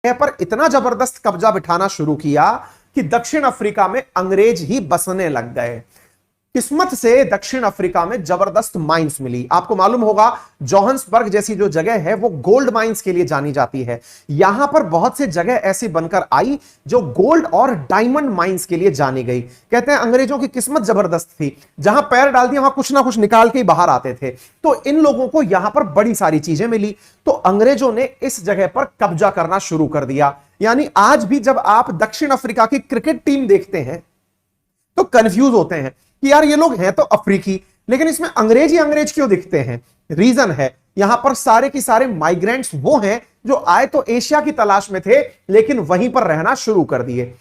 पर इतना जबरदस्त कब्जा बिठाना शुरू किया कि दक्षिण अफ्रीका में अंग्रेज ही बसने लग गए। किस्मत से दक्षिण अफ्रीका में जबरदस्त माइंस मिली। आपको मालूम होगा जोहान्सबर्ग जैसी जो जगह है वो गोल्ड माइंस के लिए जानी जाती है। यहां पर बहुत से जगह ऐसी बनकर आई जो गोल्ड और डायमंड माइंस के लिए जानी गई। कहते हैं अंग्रेजों की किस्मत जबरदस्त थी, जहां पैर डाल दिया वहां कुछ ना कुछ निकाल के बाहर आते थे। तो इन लोगों को यहां पर बड़ी सारी चीजें मिली, तो अंग्रेजों ने इस जगह पर कब्जा करना शुरू कर दिया। यानी आज भी जब आप दक्षिण अफ्रीका की क्रिकेट टीम देखते हैं तो कंफ्यूज होते हैं कि यार ये लोग हैं तो अफ्रीकी, लेकिन इसमें अंग्रेज ही अंग्रेज क्यों दिखते हैं। रीजन है, यहां पर सारे के सारे माइग्रेंट्स वो हैं जो आए तो एशिया की तलाश में थे लेकिन वहीं पर रहना शुरू कर दिए।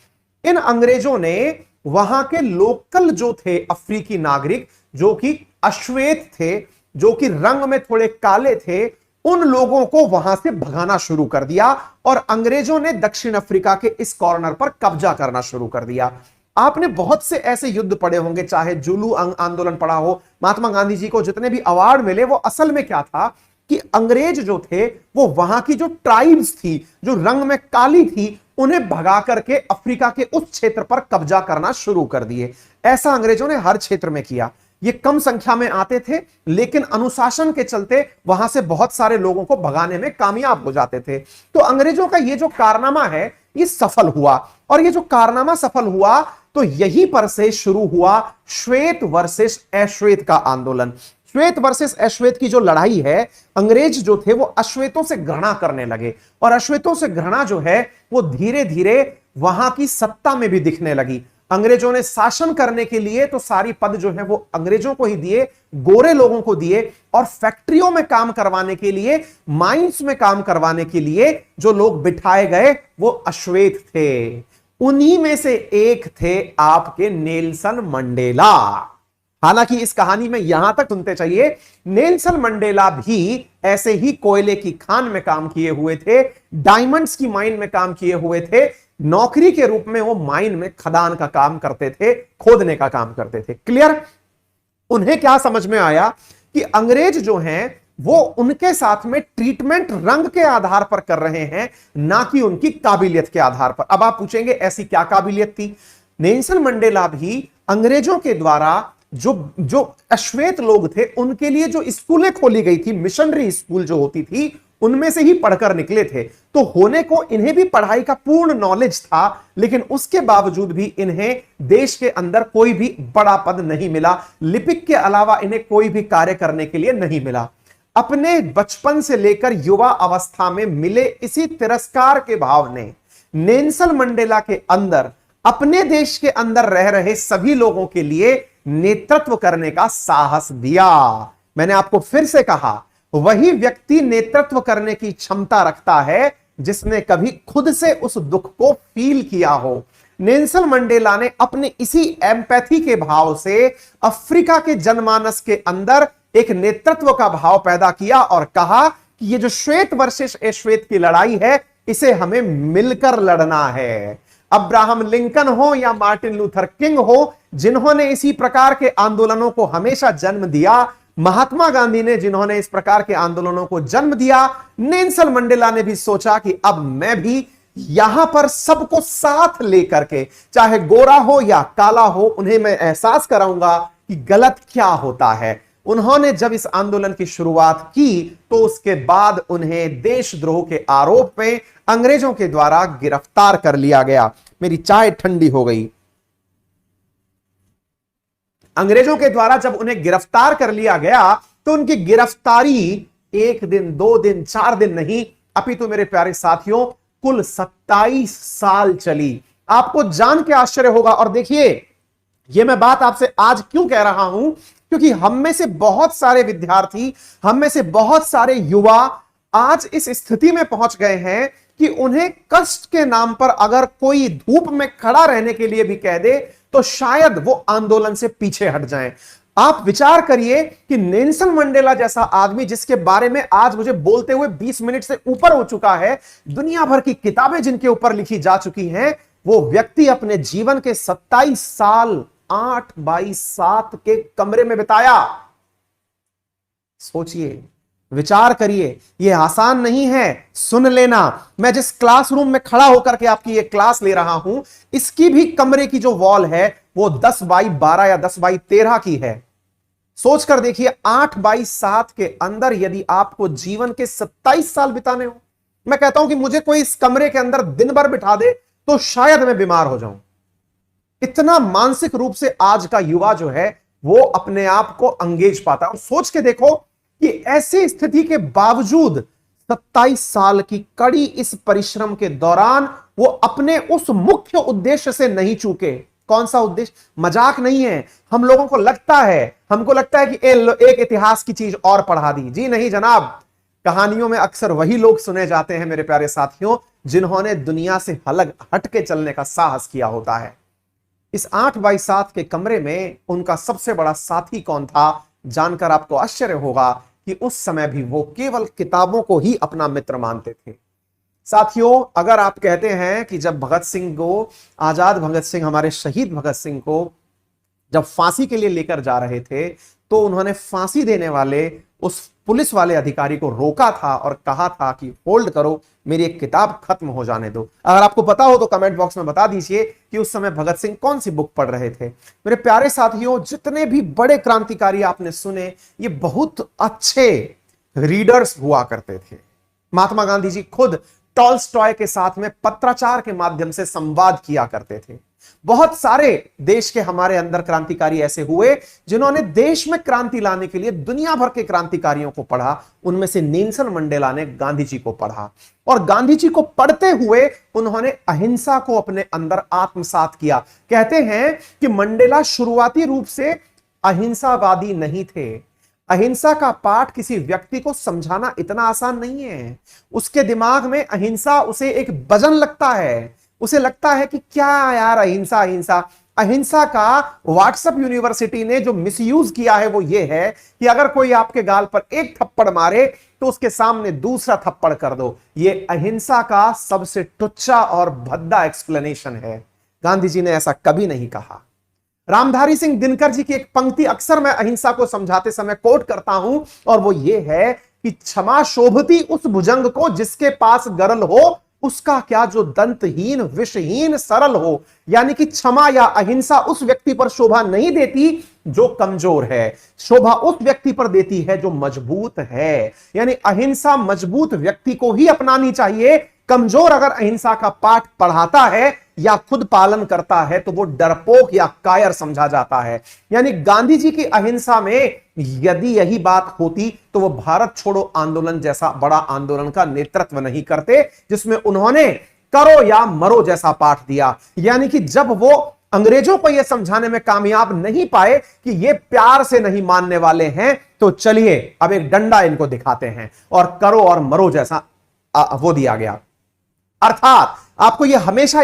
इन अंग्रेजों ने वहां के लोकल जो थे अफ्रीकी नागरिक, जो कि अश्वेत थे, जो कि रंग में थोड़े काले थे, उन लोगों को वहां से भगाना शुरू कर दिया और अंग्रेजों ने दक्षिण अफ्रीका के इस कॉर्नर पर कब्जा करना शुरू कर दिया। आपने बहुत से ऐसे युद्ध पढ़े होंगे, चाहे जुलू आंदोलन पढ़ा हो, महात्मा गांधी जी को जितने भी अवार्ड मिले, वो असल में क्या था कि अंग्रेज जो थे वो वहां की जो ट्राइब्स थी, जो रंग में काली थी, उन्हें भगा करके अफ्रीका के उस क्षेत्र पर कब्जा करना शुरू कर दिए। ऐसा अंग्रेजों ने हर क्षेत्र में किया। ये कम संख्या में आते थे लेकिन अनुशासन के चलते वहां से बहुत सारे लोगों को भगाने में कामयाब हो जाते थे। तो अंग्रेजों का ये जो कारनामा है ये सफल हुआ, और ये जो कारनामा सफल हुआ तो यहीं पर से शुरू हुआ श्वेत वर्सेस अश्वेत का आंदोलन। श्वेत वर्सेस अश्वेत की जो लड़ाई है, अंग्रेज जो थे वो अश्वेतों से घृणा करने लगे, और अश्वेतों से घृणा जो है वो धीरे धीरे वहां की सत्ता में भी दिखने लगी। अंग्रेजों ने शासन करने के लिए तो सारी पद जो है वो अंग्रेजों को ही दिए, गोरे लोगों को दिए, और फैक्ट्रियों में काम करवाने के लिए, माइंस में काम करवाने के लिए जो लोग बिठाए गए वो अश्वेत थे। उन्हीं में से एक थे आपके नेल्सन मंडेला। हालांकि इस कहानी में यहां तक सुनते चाहिए, नेल्सन मंडेला भी ऐसे ही कोयले की खान में काम किए हुए थे, डायमंड्स की माइन में काम किए हुए थे। नौकरी के रूप में वो माइन में खदान का काम करते थे, खोदने का काम करते थे। क्लियर? उन्हें क्या समझ में आया कि अंग्रेज जो हैं वो उनके साथ में ट्रीटमेंट रंग के आधार पर कर रहे हैं, ना कि उनकी काबिलियत के आधार पर। अब आप पूछेंगे ऐसी क्या काबिलियत थी? नेल्सन मंडेला भी अंग्रेजों के द्वारा जो अश्वेत लोग थे उनके लिए जो स्कूलें खोली गई थी, मिशनरी स्कूल जो होती थी, उनमें से ही पढ़कर निकले थे। तो होने को इन्हें भी पढ़ाई का पूर्ण नॉलेज था, लेकिन उसके बावजूद भी इन्हें देश के अंदर कोई भी बड़ा पद नहीं मिला। लिपिक के अलावा इन्हें कोई भी कार्य करने के लिए नहीं मिला। अपने बचपन से लेकर युवा अवस्था में मिले इसी तिरस्कार के भाव ने नेल्सन मंडेला के अंदर अपने देश के अंदर रह रहे सभी लोगों के लिए नेतृत्व करने का साहस दिया। मैंने आपको फिर से कहा, वही व्यक्ति नेतृत्व करने की क्षमता रखता है जिसने कभी खुद से उस दुख को फील किया हो। नेल्सन मंडेला ने अपने इसी एम्पैथी के भाव से अफ्रीका के जनमानस के अंदर एक नेतृत्व का भाव पैदा किया और कहा कि ये जो श्वेत वर्सेस अश्वेत की लड़ाई है, इसे हमें मिलकर लड़ना है। अब्राहम लिंकन हो या मार्टिन लूथर किंग हो, जिन्होंने इसी प्रकार के आंदोलनों को हमेशा जन्म दिया, महात्मा गांधी ने जिन्होंने इस प्रकार के आंदोलनों को जन्म दिया, नेल्सन मंडेला ने भी सोचा कि अब मैं भी यहां पर सबको साथ लेकर के, चाहे गोरा हो या काला हो, उन्हें मैं एहसास कराऊंगा कि गलत क्या होता है। उन्होंने जब इस आंदोलन की शुरुआत की तो उसके बाद उन्हें देशद्रोह के आरोप में अंग्रेजों के द्वारा गिरफ्तार कर लिया गया। मेरी चाय ठंडी हो गई। अंग्रेजों के द्वारा जब उन्हें गिरफ्तार कर लिया गया तो उनकी गिरफ्तारी 1 दिन 2 दिन 4 दिन नहीं, अपितु मेरे प्यारे साथियों कुल 27 साल चली। आपको जान के आश्चर्य होगा, और देखिए यह मैं बात आपसे आज क्यों कह रहा हूं, क्योंकि हम में से बहुत सारे विद्यार्थी, हम में से बहुत सारे युवा आज इस स्थिति में पहुंच गए हैं कि उन्हें कष्ट के नाम पर अगर कोई धूप में खड़ा रहने के लिए भी कह दे तो शायद वो आंदोलन से पीछे हट जाएं। आप विचार करिए कि नेल्सन मंडेला जैसा आदमी, जिसके बारे में आज मुझे बोलते हुए 20 मिनट से ऊपर हो चुका है, दुनिया भर की किताबें जिनके ऊपर लिखी जा चुकी हैं, वो व्यक्ति अपने जीवन के 27 साल 8/7 के कमरे में बिताया। सोचिए, विचार करिए, यह आसान नहीं है। सुन लेना, मैं जिस क्लासरूम में खड़ा होकर के आपकी ये क्लास ले रहा हूं, इसकी भी कमरे की जो वॉल है वो 10x12 या 10x13 की है। सोच कर देखिए, 8x7 के अंदर यदि आपको जीवन के 27 साल बिताने हो, मैं कहता हूं कि मुझे कोई इस कमरे के अंदर दिन भर बिठा दे तो शायद मैं बीमार हो जाऊं। इतना मानसिक रूप से आज का युवा जो है वो अपने आप को अंगेज पाता है। और सोच के देखो कि ऐसी स्थिति के बावजूद 27 साल की कड़ी इस परिश्रम के दौरान वो अपने उस मुख्य उद्देश्य से नहीं चूके। कौन सा उद्देश्य? मजाक नहीं है। हम लोगों को लगता है, हमको लगता है कि एक इतिहास की चीज और पढ़ा दी। जी नहीं जनाब, कहानियों में अक्सर वही लोग सुने जाते हैं मेरे प्यारे साथियों जिन्होंने दुनिया से अलग हटके चलने का साहस किया होता है। इस 8x7 के कमरे में उनका सबसे बड़ा साथी कौन था, जानकर आपको आश्चर्य होगा कि उस समय भी वो केवल किताबों को ही अपना मित्र मानते थे। साथियों, अगर आप कहते हैं कि जब भगत सिंह को, आजाद भगत सिंह, हमारे शहीद भगत सिंह को जब फांसी के लिए लेकर जा रहे थे तो उन्होंने फांसी देने वाले उस पुलिस वाले अधिकारी को रोका था और कहा था कि होल्ड करो, मेरी एक किताब खत्म हो जाने दो। अगर आपको पता हो तो कमेंट बॉक्स में बता दीजिए कि उस समय भगत सिंह कौन सी बुक पढ़ रहे थे। मेरे प्यारे साथियों, जितने भी बड़े क्रांतिकारी आपने सुने, ये बहुत अच्छे रीडर्स हुआ करते थे। महात्मा गांधी जी खुद टॉल्स्टॉय के साथ में पत्राचार के माध्यम से संवाद किया करते थे। बहुत सारे देश के हमारे अंदर क्रांतिकारी ऐसे हुए जिन्होंने देश में क्रांति लाने के लिए दुनिया भर के क्रांतिकारियों को पढ़ा। उनमें से नेल्सन मंडेला ने गांधी जी को पढ़ा और गांधी जी को पढ़ते हुए उन्होंने अहिंसा को अपने अंदर आत्मसात किया। कहते हैं कि मंडेला शुरुआती रूप से अहिंसावादी नहीं थे। अहिंसा का पाठ किसी व्यक्ति को समझाना इतना आसान नहीं है। उसके दिमाग में अहिंसा उसे एक वजन लगता है। उसे लगता है कि क्या यार अहिंसा अहिंसा अहिंसा का व्हाट्सएप यूनिवर्सिटी ने जो मिसयूज किया है वो ये है कि अगर कोई आपके गाल पर एक थप्पड़ मारे तो उसके सामने दूसरा थप्पड़ कर दो। ये अहिंसा का सबसे टुच्चा और भद्दा एक्सप्लेनेशन है। गांधी जी ने ऐसा कभी नहीं कहा। रामधारी सिंह दिनकर जी की एक पंक्ति अक्सर मैं अहिंसा को समझाते समय कोट करता हूं और वो ये है कि क्षमा शोभती उस भुजंग को जिसके पास गरल हो, उसका क्या जो दंतहीन विषहीन सरल हो। यानी कि क्षमा या अहिंसा उस व्यक्ति पर शोभा नहीं देती जो कमजोर है, शोभा उस व्यक्ति पर देती है जो मजबूत है। यानी अहिंसा मजबूत व्यक्ति को ही अपनानी चाहिए। कमजोर अगर अहिंसा का पाठ पढ़ाता है या खुद पालन करता है तो वो डरपोक या कायर समझा जाता है। यानी गांधी जी की अहिंसा में यदि यही बात होती तो वो भारत छोड़ो आंदोलन जैसा बड़ा आंदोलन का नेतृत्व नहीं करते जिसमें उन्होंने करो या मरो जैसा पाठ दिया। यानी कि जब वो अंग्रेजों को यह समझाने में कामयाब नहीं पाए कि ये प्यार से नहीं मानने वाले हैं, तो चलिए अब एक डंडा इनको दिखाते हैं और करो और मरो जैसा वो दिया गया। अर्थात आपको यह हमेशा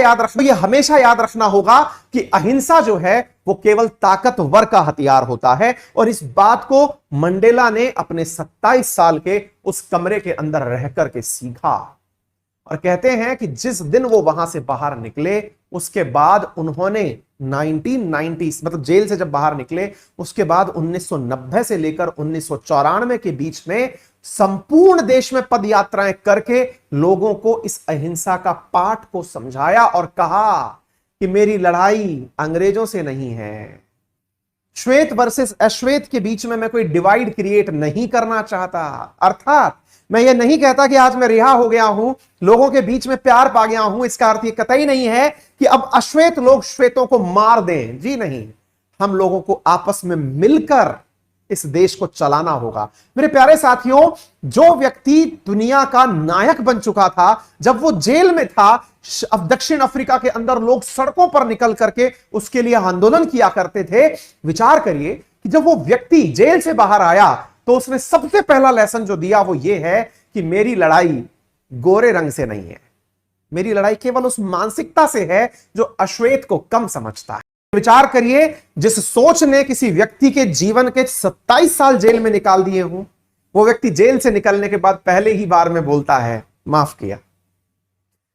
याद रखना होगा कि अहिंसा जो है वो केवल ताकतवर का हथियार होता है। और इस बात को मंडेला ने अपने 27 साल के उस कमरे के अंदर रहकर के सीखा। और कहते हैं कि जिस दिन वो वहां से बाहर निकले उसके बाद उन्होंने 1990 मतलब जेल से जब बाहर निकले उसके बाद 1990 से लेकर 1994 के बीच में संपूर्ण देश में पद यात्राएं करके लोगों को इस अहिंसा का पाठ को समझाया और कहा कि मेरी लड़ाई अंग्रेजों से नहीं है। श्वेत वर्सेस अश्वेत के बीच में मैं कोई डिवाइड क्रिएट नहीं करना चाहता। अर्थात मैं ये नहीं कहता कि आज मैं रिहा हो गया हूं, लोगों के बीच में प्यार पा गया हूं। इसका अर्थ ये कतई नहीं है कि अब अश्वेत लोग श्वेतों को मार दें। जी नहीं, हम लोगों को आपस में मिलकर इस देश को चलाना होगा। मेरे प्यारे साथियों, जो व्यक्ति दुनिया का नायक बन चुका था जब वो जेल में था, अब दक्षिण अफ्रीका के अंदर लोग सड़कों पर निकल करके उसके लिए आंदोलन किया करते थे। विचार करिए कि जब वो व्यक्ति जेल से बाहर आया तो उसने सबसे पहला लेसन जो दिया वो ये है कि मेरी लड़ाई गोरे रंग से नहीं है, मेरी लड़ाई केवल उस मानसिकता से है जो अश्वेत को कम समझता है। विचार करिए, जिस सोच ने किसी व्यक्ति के जीवन के 27 साल जेल में निकाल दिए हों, वो व्यक्ति जेल से निकलने के बाद पहले ही बार में बोलता है माफ किया।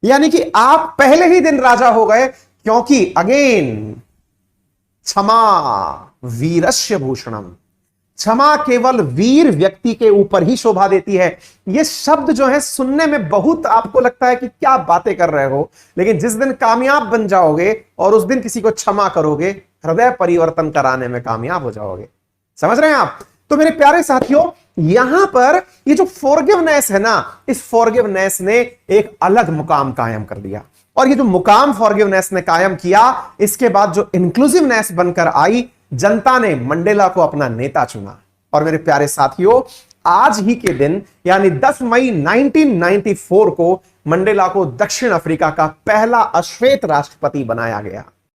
यानी कि आप पहले ही दिन राजा हो गए, क्योंकि अगेन क्षमा वीरस्य भूषणम, क्षमा केवल वीर व्यक्ति के ऊपर ही शोभा देती है। ये शब्द जो है सुनने में बहुत आपको लगता है कि क्या बातें कर रहे हो, लेकिन जिस दिन कामयाब बन जाओगे और उस दिन किसी को क्षमा करोगे, हृदय परिवर्तन कराने में कामयाब हो जाओगे। समझ रहे हैं आप? तो मेरे प्यारे साथियों, यहां पर ये जो फॉरगिवनेस है ना, इस फॉरगिवनेस ने एक अलग मुकाम कायम कर दिया। और ये जो मुकाम फॉरगिवनेस ने कायम किया, इसके बाद जो इंक्लूसिवनेस बनकर आई, जनता ने मंडेला को अपना नेता चुना। और मेरे प्यारे साथियों, आज ही के दिन यानी 10 मई 1994 को मंडेला को दक्षिण अफ्रीका का पहला अश्वेत राष्ट्रपति बनाया गया।